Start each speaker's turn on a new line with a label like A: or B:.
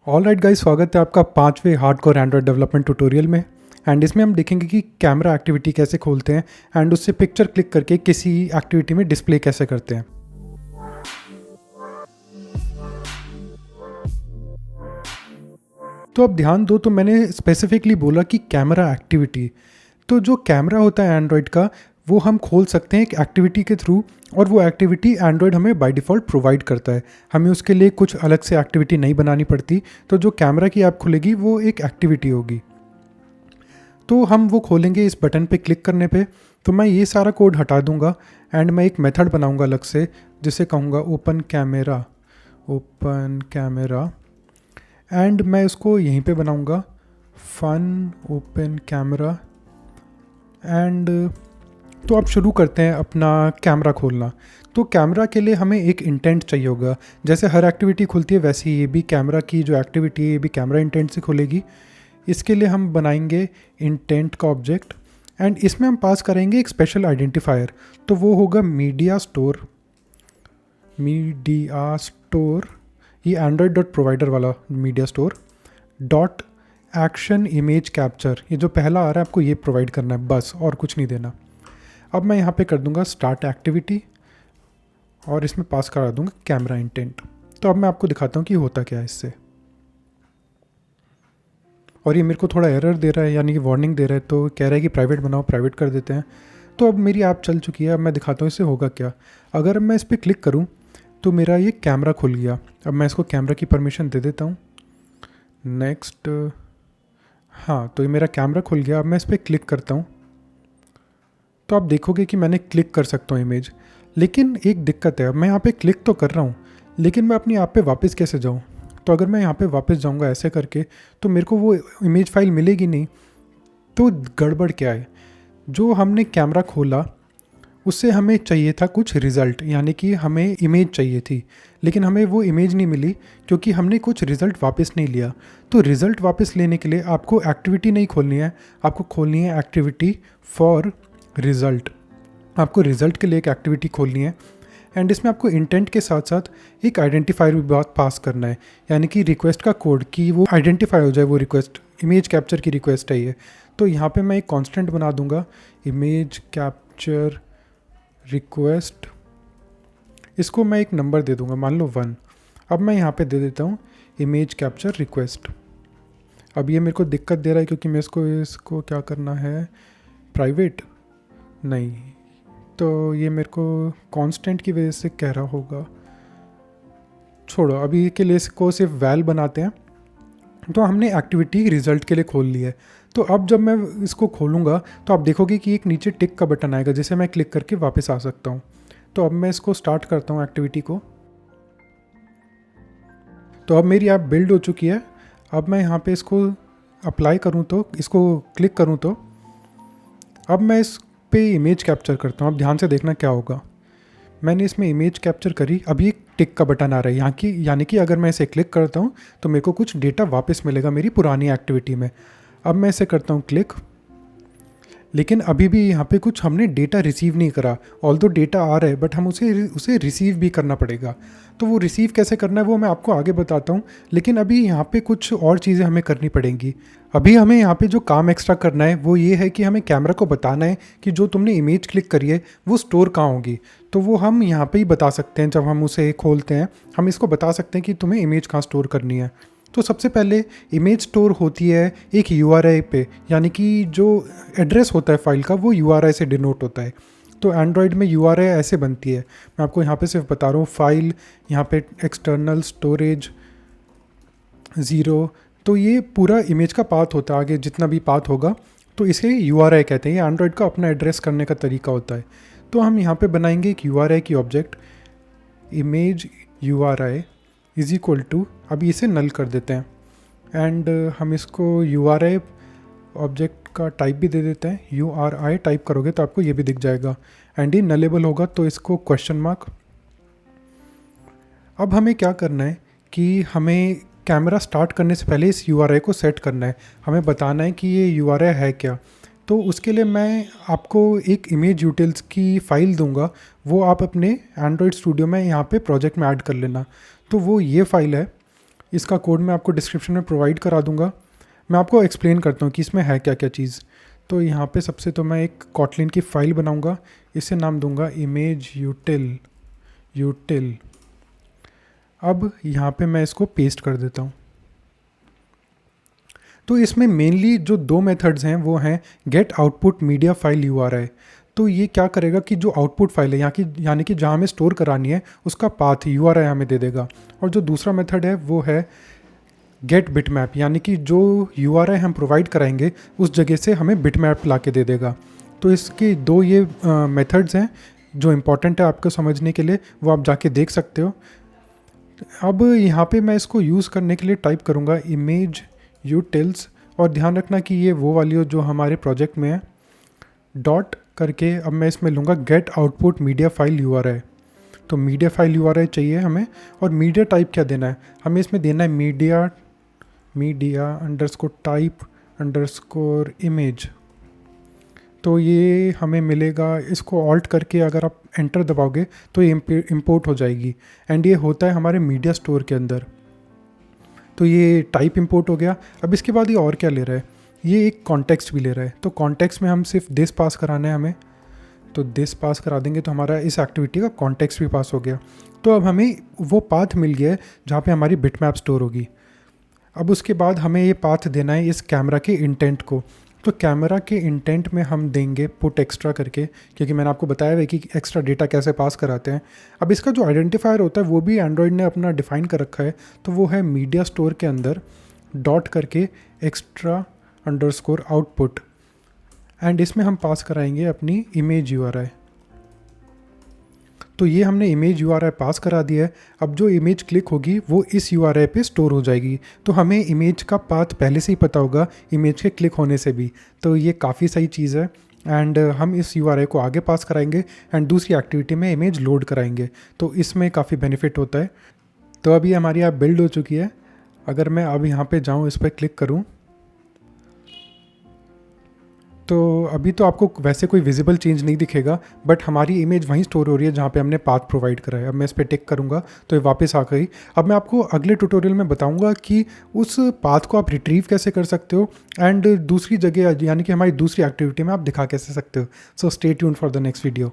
A: All right guys, स्वागत है आपका 5वें हार्डकोर एंड्रॉयड डेवलपमेंट ट्यूटोरियल में। एंड इसमें हम देखेंगे कि कैमरा एक्टिविटी कैसे खोलते हैं एंड उससे पिक्चर क्लिक करके किसी एक्टिविटी में डिस्प्ले कैसे करते हैं। तो अब ध्यान दो, तो मैंने स्पेसिफिकली बोला कि कैमरा एक्टिविटी। तो जो कैमरा होता है एंड्रॉयड का, वो हम खोल सकते हैं एक एक्टिविटी के थ्रू, और वो एक्टिविटी एंड्रॉयड हमें बाय डिफ़ॉल्ट प्रोवाइड करता है। हमें उसके लिए कुछ अलग से एक्टिविटी नहीं बनानी पड़ती। तो जो कैमरा की ऐप खुलेगी वो एक एक्टिविटी होगी। तो हम वो खोलेंगे इस बटन पे क्लिक करने पे। तो मैं ये सारा कोड हटा दूंगा एंड मैं एक मेथड बनाऊंगा अलग से, जिसे कहूँगा ओपन कैमरा। एंड मैं उसको यहीं पे बनाऊंगा फन ओपन कैमरा। एंड तो अब शुरू करते हैं अपना कैमरा खोलना। तो कैमरा के लिए हमें एक इंटेंट चाहिए होगा। जैसे हर एक्टिविटी खुलती है वैसे ही ये भी कैमरा की जो एक्टिविटी है ये भी कैमरा इंटेंट से खुलेगी। इसके लिए हम बनाएंगे इंटेंट का ऑब्जेक्ट एंड इसमें हम पास करेंगे एक स्पेशल आइडेंटिफायर। तो वो होगा मीडिया स्टोर। ये एंड्रॉयड डॉट प्रोवाइडर वाला media store dot action image capture. ये जो पहला आ रहा है आपको ये प्रोवाइड करना है बस, और कुछ नहीं देना। अब मैं यहाँ पे कर दूंगा स्टार्ट एक्टिविटी और इसमें पास करा दूंगा कैमरा इंटेंट। तो अब मैं आपको दिखाता हूँ कि होता क्या है इससे। और ये मेरे को थोड़ा एरर दे रहा है, यानी कि वार्निंग दे रहा है। तो कह रहा है कि प्राइवेट बनाओ, प्राइवेट कर देते हैं। तो अब मेरी ऐप चल चुकी है। अब मैं दिखाता हूँ इससे होगा क्या। अगर मैं इस पर क्लिक करूँ तो मेरा ये कैमरा खुल गया। अब मैं इसको कैमरा की परमिशन दे देता हूँ। नेक्स्ट, हाँ, तो ये मेरा कैमरा खुल गया। अब मैं इस पर क्लिक करता हूँ तो आप देखोगे कि मैंने क्लिक कर सकता हूँ इमेज। लेकिन एक दिक्कत है, अब मैं यहाँ पे क्लिक तो कर रहा हूँ लेकिन मैं अपनी ऐप पे वापस कैसे जाऊँ। तो अगर मैं यहाँ पे वापस जाऊँगा ऐसे करके तो मेरे को वो इमेज फाइल मिलेगी नहीं। तो गड़बड़ क्या है, जो हमने कैमरा खोला उससे हमें चाहिए था कुछ रिज़ल्ट, यानी कि हमें इमेज चाहिए थी, लेकिन हमें वो इमेज नहीं मिली क्योंकि हमने कुछ रिज़ल्ट वापस नहीं लिया। तो रिज़ल्ट वापस लेने के लिए आपको एक्टिविटी नहीं खोलनी है, आपको खोलनी है एक्टिविटी फॉर रिज़ल्ट। आपको रिज़ल्ट के लिए एक एक्टिविटी खोलनी है एंड इसमें आपको इंटेंट के साथ साथ एक आइडेंटिफायर भी बात पास करना है, यानी कि रिक्वेस्ट का कोड कि वो आइडेंटिफाई हो जाए। वो रिक्वेस्ट इमेज कैप्चर की रिक्वेस्ट है ये। तो यहाँ पे मैं एक कांस्टेंट बना दूंगा, इमेज कैप्चर रिक्वेस्ट। इसको मैं एक नंबर दे दूंगा, मान लो 1। अब मैं यहाँ पे दे देता हूँ इमेज कैप्चर रिक्वेस्ट। अब ये मेरे को दिक्कत दे रहा है क्योंकि मैं इसको क्या करना है, प्राइवेट नहीं। तो ये मेरे को कांस्टेंट की वजह से कह रहा होगा, छोड़ो अभी के लिए इसको सिर्फ वैल बनाते हैं। तो हमने एक्टिविटी रिजल्ट के लिए खोल ली है। तो अब जब मैं इसको खोलूँगा तो आप देखोगे कि एक नीचे टिक का बटन आएगा जिसे मैं क्लिक करके वापस आ सकता हूँ। तो अब मैं इसको स्टार्ट करता हूँ एक्टिविटी को। तो अब मेरी ऐप बिल्ड हो चुकी है। अब मैं यहाँ पे इसको अप्लाई करूँ तो इसको क्लिक करूँ तो अब मैं इस पे इमेज कैप्चर करता हूँ। अब ध्यान से देखना क्या होगा। मैंने इसमें इमेज कैप्चर करी, अभी एक टिक का बटन आ रहा है यहाँ की, यानी कि अगर मैं इसे क्लिक करता हूँ तो मेरे को कुछ डेटा वापस मिलेगा मेरी पुरानी एक्टिविटी में। अब मैं इसे करता हूँ क्लिक, लेकिन अभी भी यहाँ पे कुछ हमने डेटा रिसीव नहीं करा। ऑल्दो डेटा आ रहा है बट हम उसे रिसीव भी करना पड़ेगा। तो वो रिसीव कैसे करना है वो मैं आपको आगे बताता हूँ, लेकिन अभी यहाँ पे कुछ और चीज़ें हमें करनी पड़ेंगी। अभी हमें यहाँ पे जो काम एक्स्ट्रा करना है वो ये है कि हमें कैमरा को बताना है कि जो तुमने इमेज क्लिक करी है वो स्टोर कहाँ होगी। तो वो हम यहाँ पे ही बता सकते हैं। जब हम उसे खोलते हैं हम इसको बता सकते हैं कि तुम्हें इमेज कहाँ स्टोर करनी है। तो सबसे पहले इमेज स्टोर होती है एक URI पे, यानी कि जो एड्रेस होता है फाइल का वो URI से डिनोट होता है। तो एंड्रॉयड में URI ऐसे बनती है, मैं आपको यहाँ पे सिर्फ बता रहा हूँ। फाइल, यहाँ पे एक्सटर्नल स्टोरेज 0। तो ये पूरा इमेज का पाथ होता है, आगे जितना भी पाथ होगा तो इसे URI कहते हैं। ये एंड्रॉयड का अपना एड्रेस करने का तरीका होता है। तो हम यहाँ पे बनाएंगे एक URI की object, image URI is equal to, अभी इसे नल कर देते हैं एंड हम इसको URI ऑब्जेक्ट का टाइप भी दे देते हैं। URI टाइप करोगे तो आपको ये भी दिख जाएगा एंड ये नलेबल होगा तो इसको क्वेश्चन मार्क। अब हमें क्या करना है कि हमें कैमरा स्टार्ट करने से पहले इस URI को सेट करना है। हमें बताना है कि ये URI है क्या। तो उसके लिए मैं आपको एक इमेज यूटिल्स की फ़ाइल दूंगा, वो आप अपने एंड्रॉयड स्टूडियो में यहाँ पे प्रोजेक्ट में ऐड कर लेना। तो वो ये फ़ाइल है इसका कोड मैं आपको डिस्क्रिप्शन में प्रोवाइड करा दूंगा। मैं आपको एक्सप्लेन करता हूँ कि इसमें है क्या क्या चीज़। तो यहाँ पे सबसे तो मैं एक कॉटलिन की फ़ाइल बनाऊँगा, इसे नाम दूंगा इमेज यूटिल। अब यहाँ पे मैं इसको पेस्ट कर देता हूँ। तो इसमें मेनली जो दो मेथड्स हैं वो हैं get output media file URI। तो ये क्या करेगा कि जो आउटपुट फाइल है यहाँ की, यानी कि जहाँ हमें स्टोर करानी है उसका पाथ URI हमें दे देगा। और जो दूसरा मेथड है वो है गेट बिटमैप, यानी कि जो URI हम प्रोवाइड कराएंगे उस जगह से हमें बिटमैप ला के दे देगा। तो इसके दो ये मेथड्स हैं जो इम्पॉर्टेंट है आपको समझने के लिए, वो आप जाके देख सकते हो। अब यहाँ पे मैं इसको यूज़ करने के लिए टाइप करूँगा इमेज यूटिल्स, और ध्यान रखना कि ये वो वाली हो जो हमारे प्रोजेक्ट में है, डॉट करके अब मैं इसमें लूँगा get output media file URI। तो मीडिया फाइल URI चाहिए हमें, और मीडिया टाइप क्या देना है हमें, इसमें देना है media underscore type underscore image. तो ये हमें मिलेगा, इसको ऑल्ट करके अगर आप एंटर दबाओगे तो ये इंपोर्ट हो जाएगी, एंड ये होता है हमारे मीडिया स्टोर के अंदर। तो ये टाइप इंपोर्ट हो गया। अब इसके बाद ये और क्या ले रहा है, ये एक कॉन्टेक्स्ट भी ले रहा है। तो कॉन्टेक्स्ट में हम सिर्फ दिस पास कराना है हमें, तो दिस पास करा देंगे तो हमारा इस एक्टिविटी का कॉन्टेक्स्ट भी पास हो गया। तो अब हमें वो पाथ मिल गया है जहाँ पे हमारी बिटमैप स्टोर होगी। अब उसके बाद हमें ये पाथ देना है इस कैमरा के इंटेंट को। तो कैमरा के इंटेंट में हम देंगे पुट एक्स्ट्रा करके, क्योंकि मैंने आपको बताया है कि एक्स्ट्रा डेटा कैसे पास कराते हैं। अब इसका जो आइडेंटिफायर होता है वो भी एंड्रॉयड ने अपना डिफ़ाइन कर रखा है, तो वो है मीडिया स्टोर के अंदर डॉट करके एक्स्ट्रा अंडरस्कोर आउटपुट, एंड इसमें हम पास कराएंगे अपनी इमेज URI। तो ये हमने इमेज URI पास करा दिया है। अब जो इमेज क्लिक होगी वो इस URI पे स्टोर हो जाएगी। तो हमें इमेज का पाथ पहले से ही पता होगा इमेज के क्लिक होने से भी, तो ये काफ़ी सही चीज़ है। एंड हम इस URI को आगे पास कराएंगे एंड दूसरी एक्टिविटी में इमेज लोड कराएंगे, तो इसमें काफ़ी बेनिफिट होता है। तो अभी हमारी ऐप बिल्ड हो चुकी है। अगर मैं अब यहाँ पे जाऊँ, इस पर क्लिक करूँ, तो अभी तो आपको वैसे कोई विजिबल चेंज नहीं दिखेगा, बट हमारी इमेज वहीं स्टोर हो रही है जहाँ पे हमने पाथ प्रोवाइड करा है। अब मैं इस पर टिक करूँगा तो ये वापस आ गई। अब मैं आपको अगले ट्यूटोरियल में बताऊँगा कि उस पाथ को आप रिट्रीव कैसे कर सकते हो, एंड दूसरी जगह यानी कि हमारी दूसरी एक्टिविटी में आप दिखा कैसे सकते हो। So stay tuned for the next video.